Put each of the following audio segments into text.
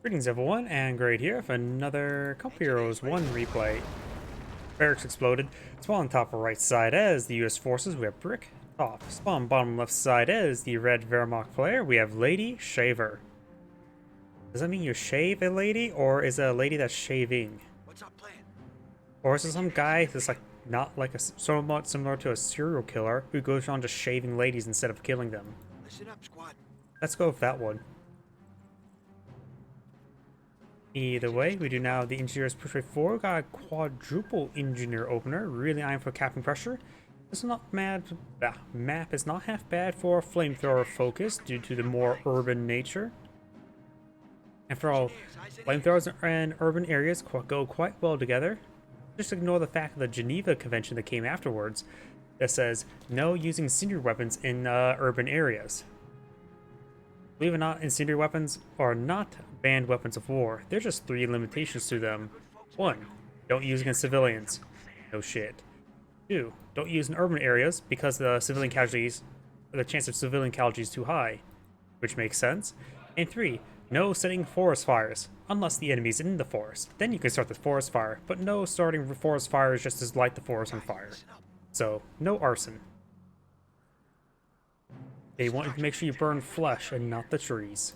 Greetings everyone, and Great here for another Cup Heroes 1 replay. Barracks exploded. Spawn on top right side as the US forces, we have Brick. Top. Spawn bottom left side as the red Wehrmacht player, we have Ladyshaver. Does that mean you shave a lady, or is it a lady that's shaving? What's our plan? Or is it some guy that's like not like somewhat similar to a serial killer who goes on just shaving ladies instead of killing them? Listen up, squad. Let's go with that one. Either way, we do now have the engineers push rate 4. Got a quadruple engineer opener, really eyeing for capping pressure. This is not mad. Map is not half bad for flamethrower focus due to the more urban nature. After all, flamethrowers and urban areas go quite well together. Just ignore the fact of the Geneva Convention that came afterwards that says no using incendiary weapons in urban areas. Believe it or not, incendiary weapons are not banned weapons of war. There's just 3 limitations to them. 1. Don't use against civilians. No shit. 2. Don't use in urban areas because the chance of civilian casualties is too high, which makes sense. And 3. No setting forest fires, unless the enemy's in the forest. Then you can start the forest fire, but no starting forest fires just to light the forest on fire. So, no arson. They want to make sure you burn flesh and not the trees.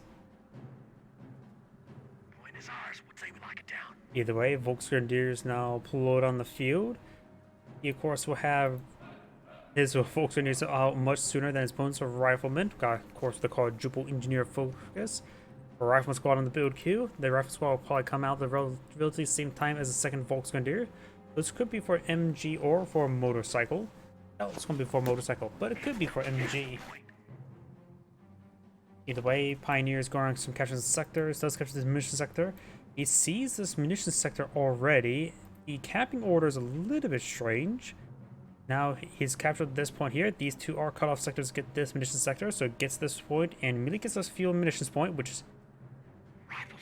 Either way, Volksgrenadiers now deployed on the field. He, of course, will have his Volksgrenadiers out much sooner than his opponents of Riflemen. Got, of course, the quadruple engineer focus. A Rifleman squad on the build queue. The Rifle squad will probably come out the relatively same time as the second Volksgrenadier. This could be for MG or for motorcycle. No, it's going to be for motorcycle, but it could be for MG. Either way, Pioneer's going some captures sectors, does capture this munitions sector. He sees this munitions sector already. The capping order is a little bit strange. Now he's captured this point here. These 2 are cut off sectors get this munitions sector, so it gets this point and immediately gets this fuel munitions point, which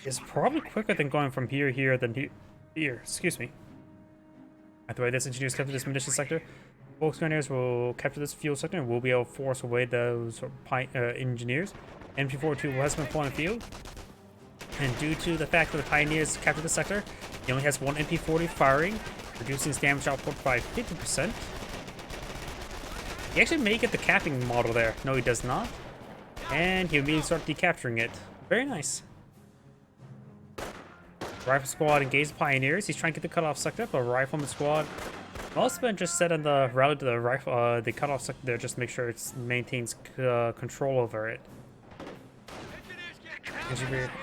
is probably quicker than going from here than here. Excuse me. Either way, this engineer's captured this munitions sector. Volksgrenadiers will capture this fuel sector and will be able to force away those engineers. MP42 has been pulling the field, and due to the fact that the Pioneers captured the sector, he only has 1 MP40 firing, reducing his damage output by 50%. He actually may get the capping model there. No, he does not. And he'll immediately start decapturing it. Very nice. Rifle squad engaged the Pioneers. He's trying to get the cutoff sector, but Rifleman squad most of them just set on the route to the cutoff sector there just to make sure it maintains control over it.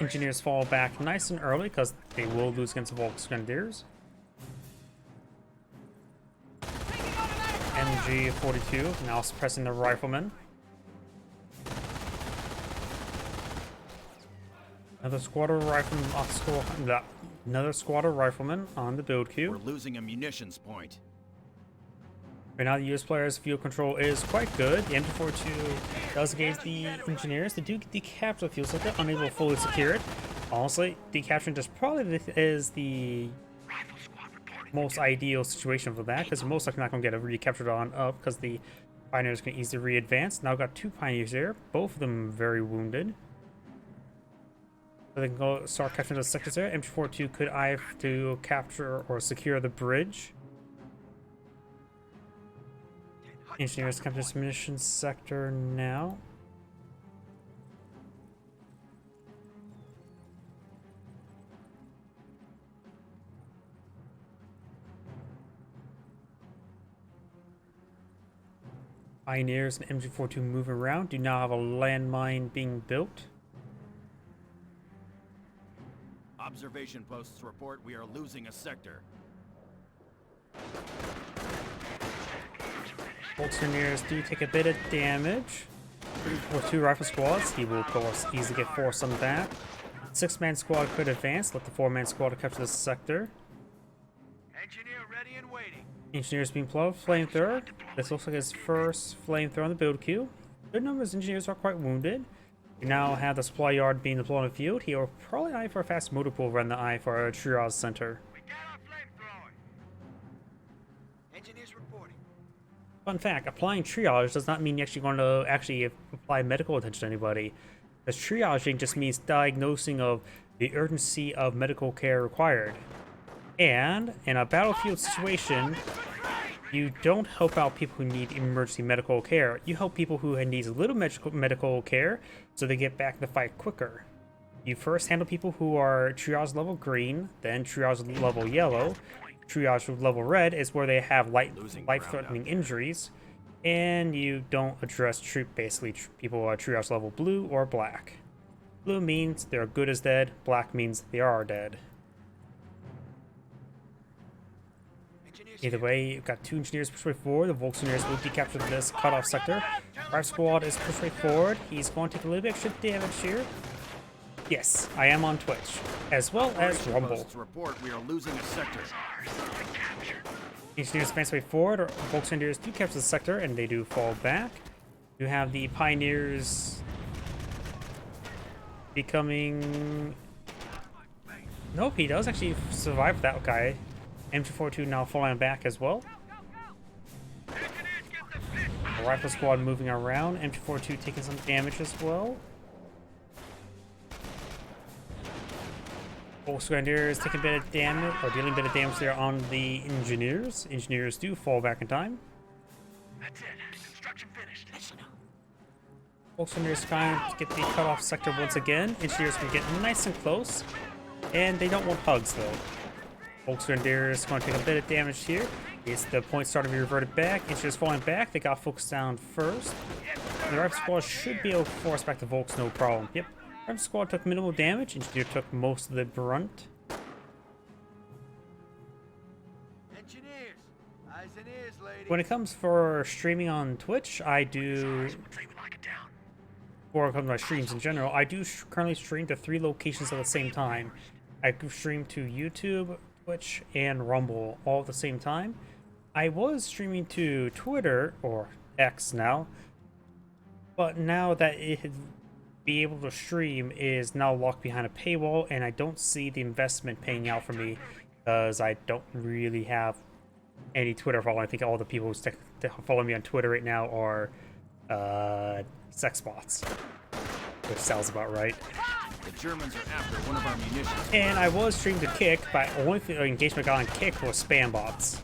Engineers fall back nice and early because they will lose against the Volksgrenadiers. MG42 now suppressing the Riflemen. Another squad of riflemen another squad of riflemen on the build queue. We're losing a munitions point. Right now, the US players' field control is quite good. The MG42 does engage the engineers. They do decapture the fuel sector, unable to fully secure it. Honestly, decapturing just probably is the most ideal situation for that, because most likely not going to get a recaptured on up because the Pioneers can easily re-advance. Now got 2 Pioneers here, both of them very wounded. So they can go start capturing those sectors there. MG42 could eye to capture or secure the bridge. Engineers capture this munitions sector now. Pioneers and MG42 moving around. Do now have a landmine being built. Observation posts report we are losing a sector. Volksgrenadiers do take a bit of damage. With 2 rifle squads, he will of course easily get forced on that. 6-man squad could advance, let the 4-man squad capture the sector. Engineer ready and waiting. Engineers being plowed, flamethrower. This looks like his first flamethrower on the build queue. Good numbers of engineers are quite wounded. We now have the supply yard being deployed on the field. He will probably eye for a fast motor pool around the eye for a triage center. We got our flamethrower. Engineers reporting. Fun fact, applying triage does not mean you're actually going to apply medical attention to anybody. Because triaging just means diagnosing of the urgency of medical care required. And in a battlefield situation, you don't help out people who need emergency medical care. You help people who need a little medical care so they get back in the fight quicker. You first handle people who are triage level green, then triage level yellow. Triage level red is where they have life-threatening injuries. And you don't address basically people are triage level blue or black. Blue means they're good as dead, black means they are dead. Either way, you've got 2 engineers pushed way forward. The Volkswagen will decapture this cutoff sector. Our squad is pushed way forward. He's going to take a little bit extra damage here. Yes, I am on Twitch, as well as Rumble. Report we are losing a sector. Engineers advance way forward. Or Volkswagen do capture the sector, and they do fall back. You have the Pioneers becoming... Nope, he does actually survive that guy. M242 now falling back as well. The rifle squad moving around. M242 taking some damage as well. Volkswagen taking a bit of damage, or dealing a bit of damage there on the engineers. Engineers do fall back in time. That's it. Construction finished. Volkswagen trying to get the cutoff sector once again. Engineers can get nice and close, and they don't want hugs though. Volkswagen is going to take a bit of damage here. It's the point starting to be reverted back. Engineers falling back. They got focused down first. And the rifle squad should be able to force back the Volks, no problem. Yep. Rifle squad took minimal damage. Engineer took most of the brunt. Engineers, eyes and ears, lady. When it comes for streaming on Twitch, I do... Or when it comes to my streams in general, I do currently stream to 3 locations at the same time. I stream to YouTube, Twitch, and Rumble all at the same time. I was streaming to Twitter, or X now, but now that it be able to stream is now locked behind a paywall, and I don't see the investment paying out for me because I don't really have any Twitter following. I think all the people who follow me on Twitter right now are sex bots, which sounds about right. The Germans are after one of our munitions. And I was streamed to Kick, but only engagement I got on Kick was spam bots.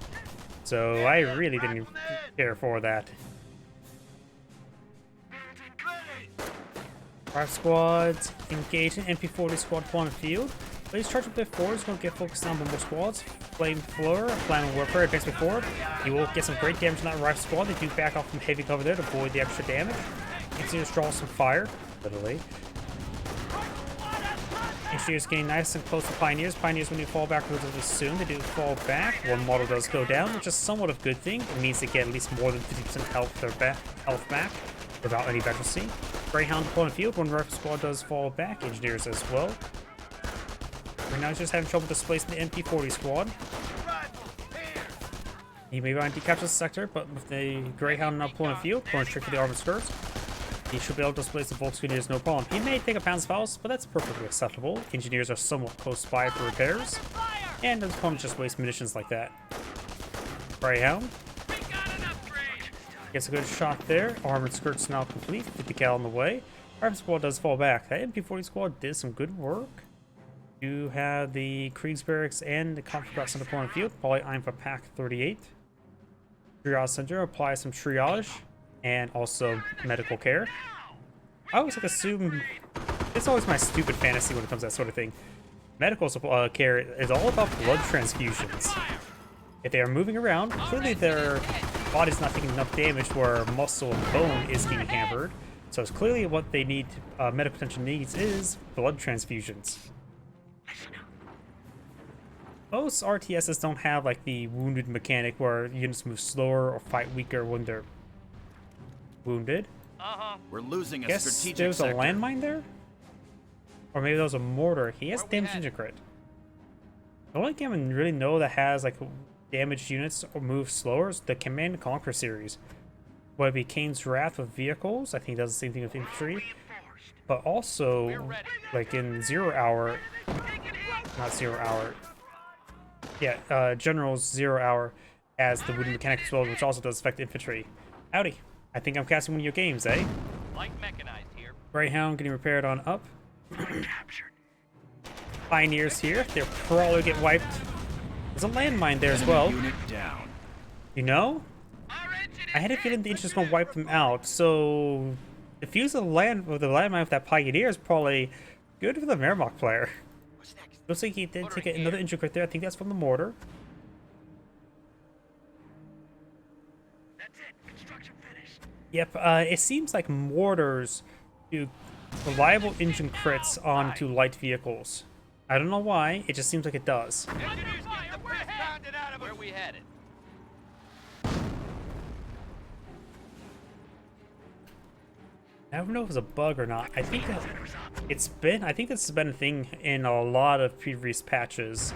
So I really didn't care for that. 5 squads engaging. MP40 squad pulling the field. Please charge up their forwards. Going to get focused on more squads. Flamethrower, Flammable Warfare, advance forward. You will get some great damage on that rifle squad. They do back off from heavy cover there to avoid the extra damage. Continue to draw some fire, literally. Engineers getting nice and close to Pioneers. Pioneers, when you fall back relatively soon, they do fall back. One model does go down, which is somewhat of a good thing. It means they get at least more than 50% health back without any veterancy. Greyhound deploying field. One rifle squad does fall back. Engineers as well. Right now, he's just having trouble displacing the MP40 squad. He may want to decapture the sector, but with the Greyhound now pulling field, going straight for the armored skirts, he should be able to displace the Volkswagen, no problem. He may take a pounds fouls, but that's perfectly acceptable. Engineers are somewhat close by for repairs, and the opponent just wastes munitions like that. Greyhound gets a good shot there. Armored skirts now complete. 50 cal on the way. Rifle squad does fall back. That MP40 squad did some good work. You have the Kriegsbarracks and the Conflict Center pulling field. Probably aim for Pack 38. Triage Center, apply some triage and also medical care. I always assume it's always my stupid fantasy when it comes to that sort of thing. Medical care is all about blood transfusions. If they are moving around, clearly their body's not taking enough damage where muscle and bone is getting hampered. So it's clearly what they need, medical attention needs is blood transfusions. Most RTSs don't have like the wounded mechanic where units move slower or fight weaker when they're wounded. We're losing a Guess strategic there's sector. a landmine there? Or maybe there was a mortar. He has damage ninja crit. The only game I really know that has like damaged units or move slower is the Command and Conquer series. Whether it be Kane's Wrath with vehicles, I think he does the same thing with infantry. But also, like in 0 Hour, not 0 Hour, yeah, General's 0 Hour has the wooden mechanic as well, which also does affect infantry. Howdy. I think I'm casting one of your games, eh? Light mechanized here. Greyhound getting repaired on up. Pioneers here. They'll probably get wiped. There's a landmine there as well. Unit down. You know? I had a feeling the Ancient's gonna wipe them out, so defuse the landmine with that Pioneer is probably good for the Mermok player. What's next? Looks like he did take another injury right there. I think that's from the mortar. That's it. Construction finished. Yep, it seems like mortars do reliable engine crits onto light vehicles. I don't know why, it just seems like it does. Engineers, get the piss pounded out of us. Where we headed? I don't know if it's a bug or not. I think that I think this has been a thing in a lot of previous patches.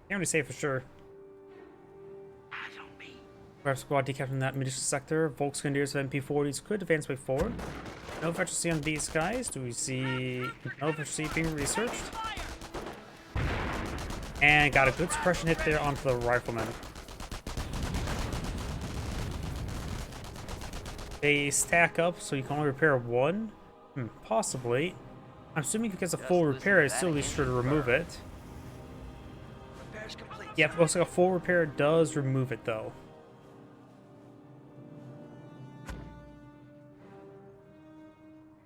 Can't really say for sure. Eyes on me. Our squad decapping that munitions sector. Volksgrenadiers of MP40s could advance way forward. No efficiency on these guys. Do we see no efficiency being researched? And got a good suppression hit there onto the rifleman. They stack up, so you can only repair one? Possibly. I'm assuming because a full repair is still be sure to remove it. Repairs complete. Yep, looks like a full repair does remove it though.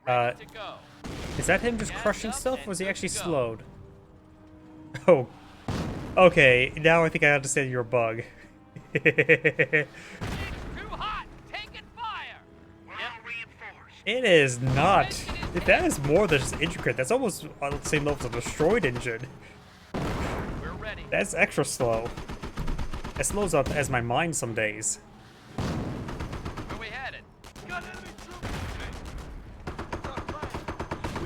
To go. Is that him just crushing stuff, or is he actually slowed? Oh. Okay, now I think I understand your bug. It's too hot. Taking fire. We're all reinforced. It is not. That is more than just intricate. That's almost on the same level as a destroyed engine. We're ready. That's extra slow. It slows up as my mind some days. Where we headed? Got enemy troops.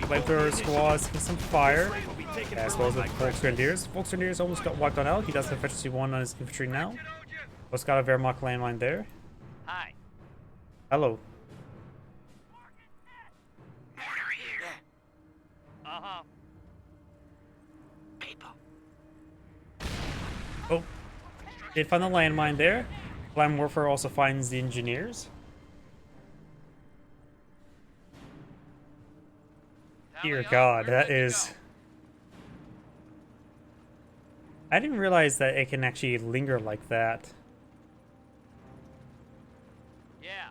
Flamethrower squads get some fire, as well as the Volksgrenadiers. Volksgrenadiers almost got wiped on out. He does have efficiency 1 on his infantry now. Also got a Wehrmacht landmine there. Hi. Hello. Mortar here. Uh-huh. People. Oh, did find the landmine there. Flame Warfare also finds the engineers. Dear God, that is... I didn't realize that it can actually linger like that. Yeah.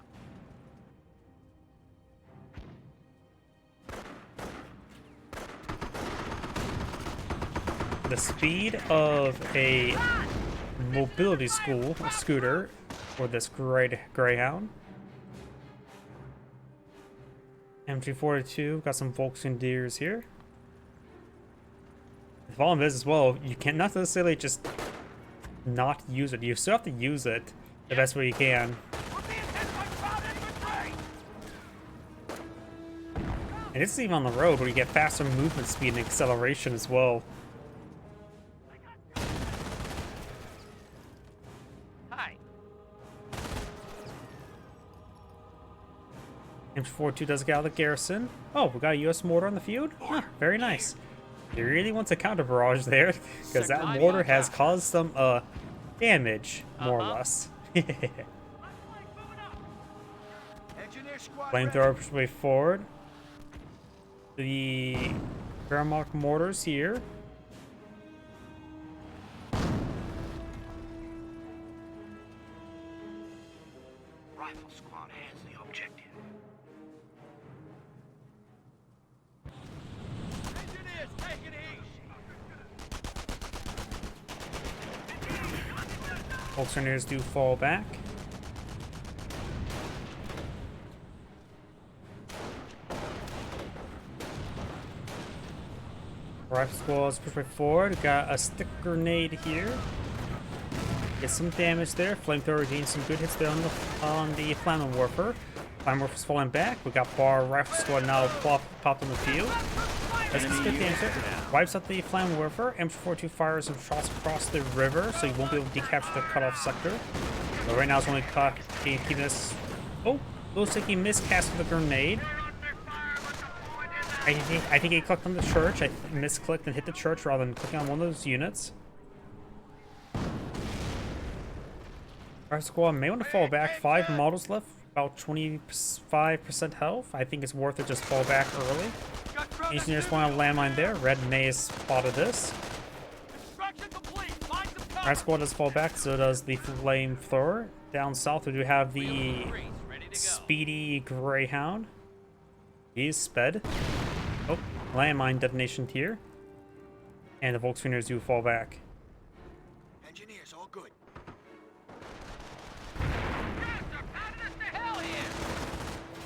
The speed of a mobility scooter for this great Greyhound. MG42, got some Volksgrenadiers here. The problem is as well, you can't not necessarily just not use it. You still have to use it the best way you can. We're being hit by crowd infantry. And this is even on the road where you get faster movement speed and acceleration as well. Hi. MG42 does get out of the garrison. Oh, we got a US mortar on the field? Huh, very nice. He really wants a counter barrage there, because that mortar has caused some damage, more or less. Engineer squad. Flamethrower pushes way forward. The Wehrmacht mortars here. Rifle squad has the objective. Engineers taking heat. Volksgrenadiers do fall back. Rifle squads push way forward. Got a stick grenade here. Get some damage there. Flamethrower gains some good hits there on the Flame Warfare. Flame Warfare's falling back. We got Bar Rifle Squad now popped on the field. That's some good damage there. Wipes out the Flame Warfare. MG42 fires some shots across the river, so you won't be able to decapture the cutoff sector. But right now it's only keeping this. Oh, looks like he miscast the grenade. I think he clicked on the church. I misclicked and hit the church rather than clicking on one of those units. Our squad may want to fall back. 5 models left, about 25% health. I think it's worth it just fall back early. Got Engineers want a landmine there. Red Maze spotted this. Construction complete. Find some cover. Red Squad does fall back, so does the Flamethrower. Down south, we do have the Freeze, ready to go. Speedy Greyhound. He's sped. Oh, landmine detonation here. And the Volkswageners do fall back. Engineers, all good.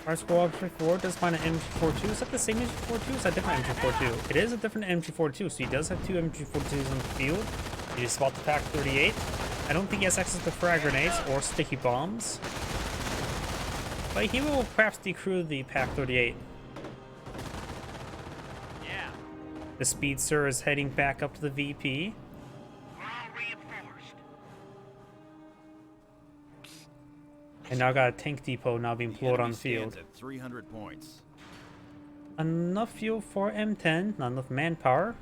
Our squad 4 does find an MG42. Is that the same MG42? Is that a different MG42? It is a different MG42, so he does have two MG42s on the field. He just spot the Pack 38. I don't think he has access to frag grenades or sticky bombs. But he will perhaps decrew the Pack 38. Yeah. The Speedster is heading back up to the VP. We're all reinforced. And now got a tank depot now being deployed on the field. At 300 points. Enough fuel for M10, not enough manpower.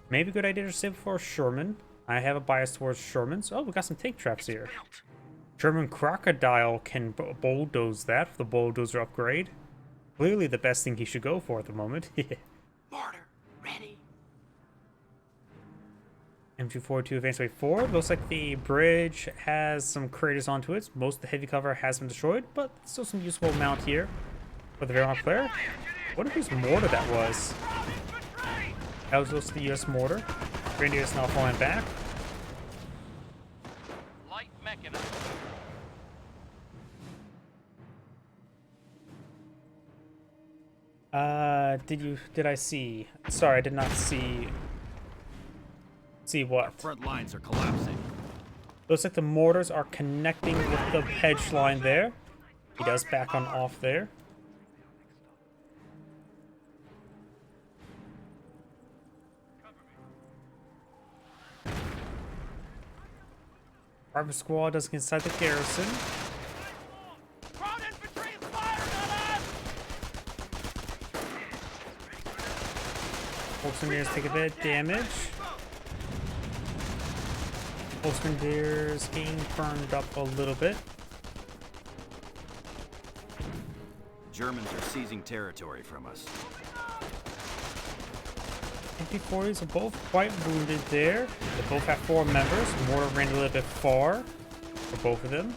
Maybe a good idea to save for Sherman. I have a bias towards Shermans. Oh, we got some tank traps here. Built. German Crocodile can bulldoze that for the bulldozer upgrade. Clearly the best thing he should go for at the moment. Mortar, ready. MG42 advanced way forward. Looks like the bridge has some craters onto it. Most of the heavy cover has been destroyed, but still some useful amount here for the Wehrmacht player. What if whose mortar that was? That was supposed to be the US mortar. Grenadier is now falling back. Light mechanized. Did I see? Sorry, I did not see. See what? Front lines are collapsing. Looks like the mortars are connecting with the hedge line there. He does back on off there. Rifle squad does get inside the garrison. Front infantry is firing on us! Volkswageners take a bit of damage. Volkswageners getting burned up a little bit. Germans are seizing territory from us. MP40s are both quite wounded there. They both have 4 members. Mortar ran a little bit far for both of them.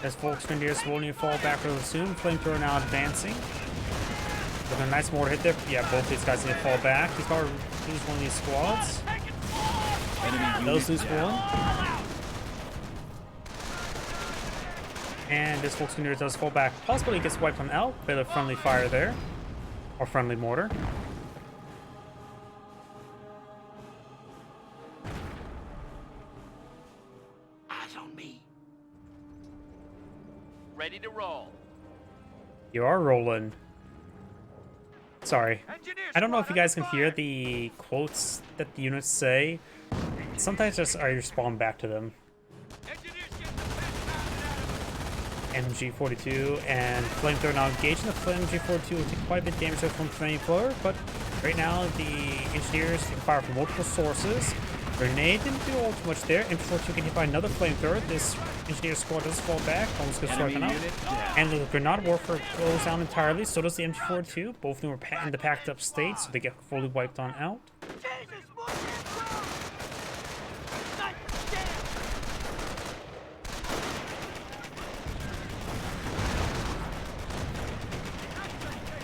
As Volkswageners will need to fall back really soon. Flamethrower now advancing. With a nice mortar hit there. Yeah, both these guys need to fall back. He's got to lose one of these squads. Enemy Those unit lose down. one. And this Volkswagener does fall back. Possibly gets wiped on out. Bit of friendly fire there. Or friendly mortar. Eyes on me. Ready to roll. You are rolling. Sorry. Engineers, I don't know if you guys can hear the quotes that the units say. Sometimes just I respond back to them. Engineers getting the piss pounded out of MG42 and Flamethrower now engaging. The MG42 will take quite a bit of damage from Flamethrower, but right now the engineers can fire from multiple sources. Grenade didn't do all too much there. MG42 can hit by another Flamethrower. This engineer squad does fall back, almost gets Enemy struck out. unit down. And the Grenade Warfare goes down entirely, so does the MG42. Both of them are in the packed up state, so they get fully wiped on out.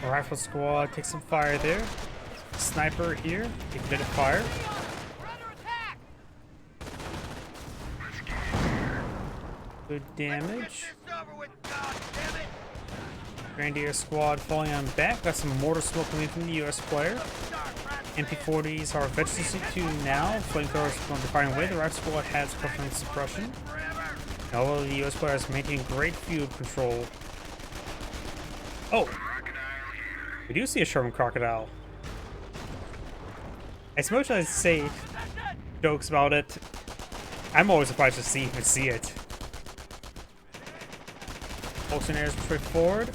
Rifle squad takes some fire there. Sniper here, take a bit of fire. Good damage. Grenadier squad falling on back. Got some mortar smoke coming from the US player. MP40s are vegetable 2 now. Flamethrowers going to fire away. The rifle squad has performance suppression. Although the US player is maintaining great field control. Oh! We do see a Sherman Crocodile. As much as I say jokes about it, I'm always surprised to see it. Volkswageners push forward.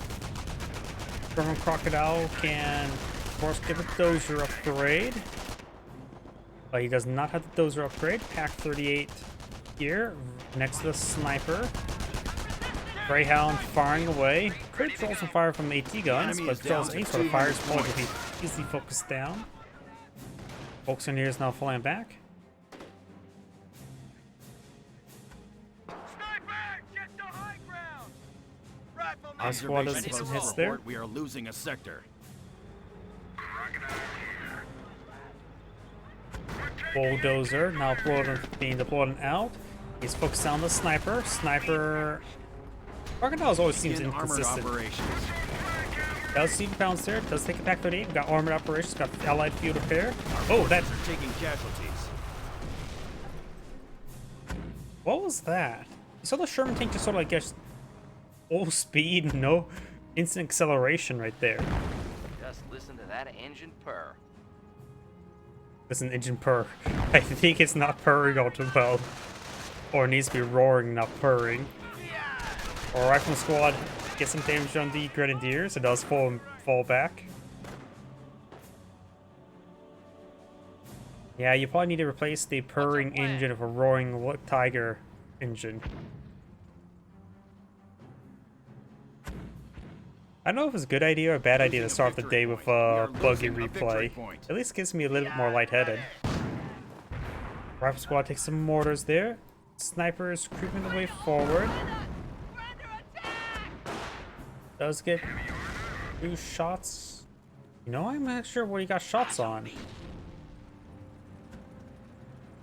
Sherman Crocodile can, of course, give a dozer upgrade. But he does not have the dozer upgrade. Pack 38 here, next to the sniper. Greyhound firing away. Could draw some fire from AT guns, but draws any sort of fire is going to be easily focused down. Volkswagen now flying back. Sniper! Get to high ground! Rifleman! Our squad does take some hits there. We are losing a sector. Bulldozer now being deployed and out. He's focused on the sniper. Sniper. Crocodiles always seems Begin armored inconsistent. operations. Does see the bounce there. Does take it back 38. Got armored operations. Got allied field repair. Oh, that. Are taking casualties. What was that? You saw the Sherman tank just sort of like just full speed, no instant acceleration right there. Just listen to that engine purr. It's an engine purr. I think it's not purring all too well. Or it needs to be roaring, not purring. Or Rifleman Squad get some damage on the Grenadiers. It does fall back. Yeah, you probably need to replace the purring engine with a roaring tiger engine. I don't know if it's a good idea or a bad idea to start the day with a buggy replay. At least it gives me a little bit more lightheaded. Rifle Squad takes some mortars there. Snipers creeping the way forward. Does get 2 shots. You know, I'm not sure what he got shots on.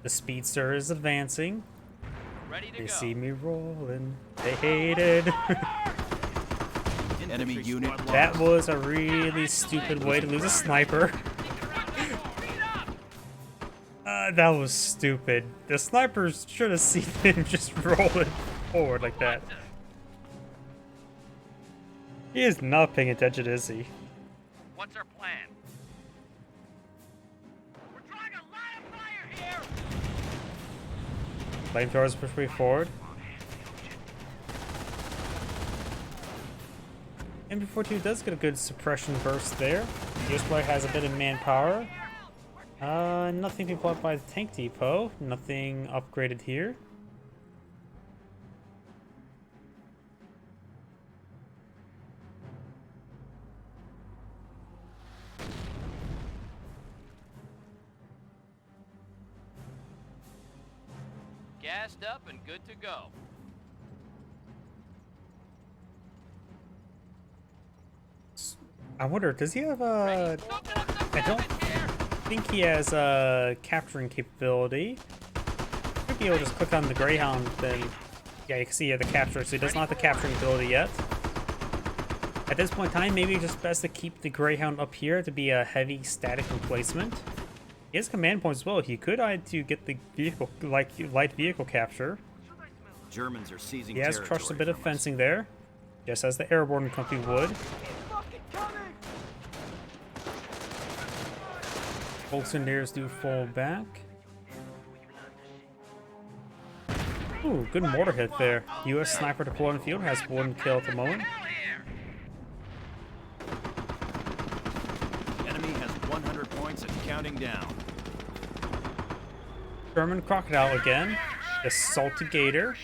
The speedster is advancing. Ready to They go. see me rolling. They hated. Enemy unit That was a really stupid way to lose a sniper. That was stupid. The snipers should have seen him just rolling forward like that. He is not paying attention, is he? What's our plan? We're drawing a line of fire here! Flamethrowers push way forward. MP42 does get a good suppression burst there. US player has a bit of manpower. Nothing to be blocked by the tank depot. Nothing upgraded here. Gassed up and good to go. I wonder, does he have a... I don't think he has a capturing capability. Could be able to just click on the Greyhound, then... Yeah, you can see he had the capture, so he does not have the capturing ability yet. At this point in time, maybe it's just best to keep the Greyhound up here to be a heavy static replacement. He has command points as well. He could try to get the vehicle, light vehicle capture. Germans are seizing He has crushed a bit of fencing there, just as the airborne company would. Volkswagen do fall back. Ooh, good mortar hit there. US sniper deployed in the field has 1 kill at the moment. Enemy has 100 points and counting down. German crocodile again. The salty gator,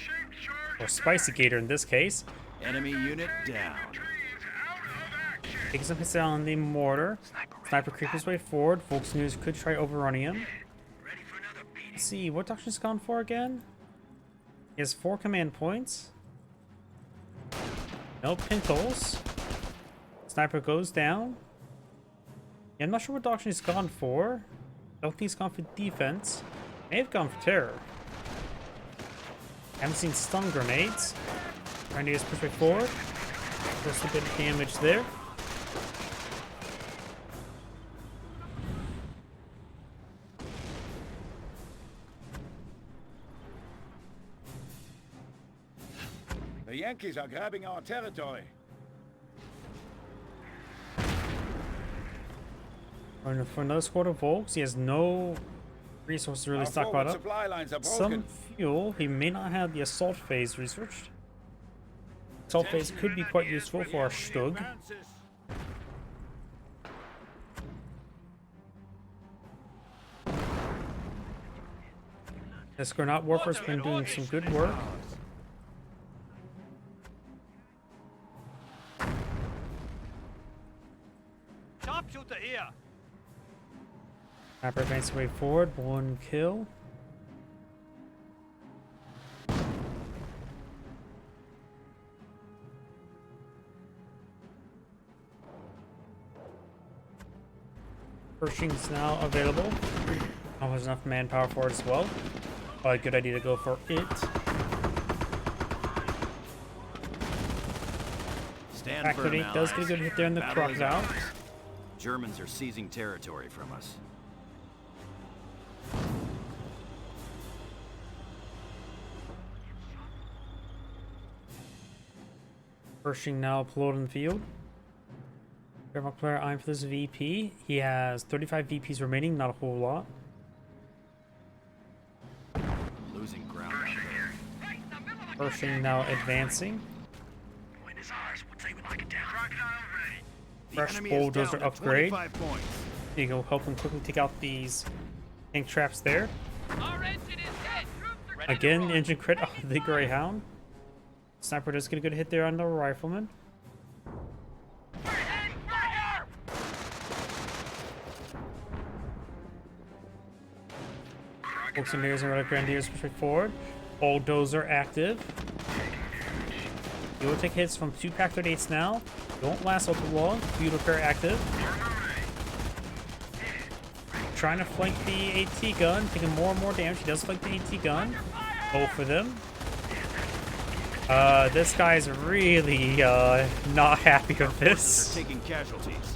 or spicy gator in this case. Enemy unit down. Taking some hits down on the mortar. Sniper creeps his way forward. Volkswagen could try overrunning him. Let's see, what doctrine's gone for again? He has 4 command points. No pinholes. Sniper goes down. Yeah, I'm not sure what doctrine he's gone for. I don't think he's gone for defense. May have gone for terror. Haven't seen stun grenades. Trying to just push it forward. Just a bit of damage there. The Yankees are grabbing our territory. For another squad of Volks, he has no resources to really Our stockpile forward up. supply lines are Some broken. fuel. He may not have the assault phase researched. Assault phase could be quite useful for our Stug. This Granat Warfare's been doing some good work. ya! Sniper advancing way forward. 1 kill. Pershing's now available. Oh, there's enough manpower for it as well. Probably a good idea to go for it. Stand Factor firm, 8 does get a allies. good hit there in the Battle is crocodile. ours. Germans are seizing territory from us. Pershing now upload in the field. Paramount player eyeing for this VP. He has 35 VPs remaining, not a whole lot. Losing ground out there. Pershing now advancing. Point is ours. What say we lock it down? The Fresh enemy is bulldozer down to upgrade. 25 points. You can help him quickly take out these tank traps there. Our engine is hit. Troops are ready to Again, roll. engine crit off the Greyhound. Sniper does get a good hit there on the rifleman. Fire! Folks and Mirrors and Red Grenadiers push forward. Bulldozer active. You will take hits from 2 Pack 38s now. Don't last all too long. Field repair active. Trying to flank the AT gun, taking more and more damage. He does flank the AT gun. Both of them. This guy's really not happy with Forces are this. taking casualties.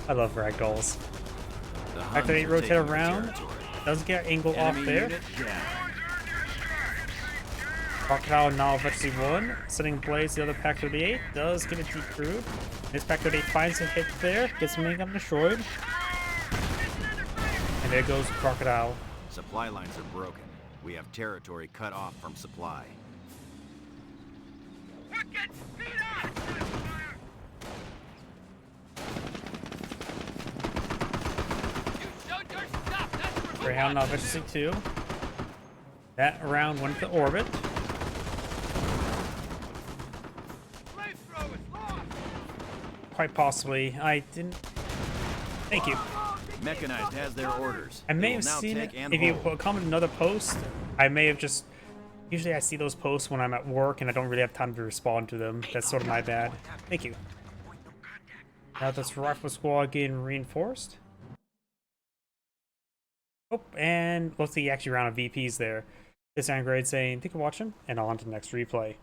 I love ragdolls. The Pack Huns 38 are rotate taking around. territory. Does get angle off Enemy there. unit down. Crocodile now eventually won. Setting blaze the other Pack 38. Does get a deep crude. This Pack 38 finds a hit there. Gets the main gun destroyed. And there goes Crocodile. Supply lines are broken. We have territory cut off from supply. We're getting beat up! You showed your stuff. That's for who Greyhound now wants eventually to. too. That round went to orbit. Flamethrowers lost! Quite possibly. I didn't. Thank you. Mechanized has their orders. I may They have will now seen it. take and If you hold. comment another post, I may have just. Usually I see those posts when I'm at work and I don't really have time to respond to them. That's sort of my bad. Thank you. Now that's Rifle Squad getting reinforced. Oh, and looks like he actually ran out of VPs there. This Grade saying, thank you for watching, and on to the next replay.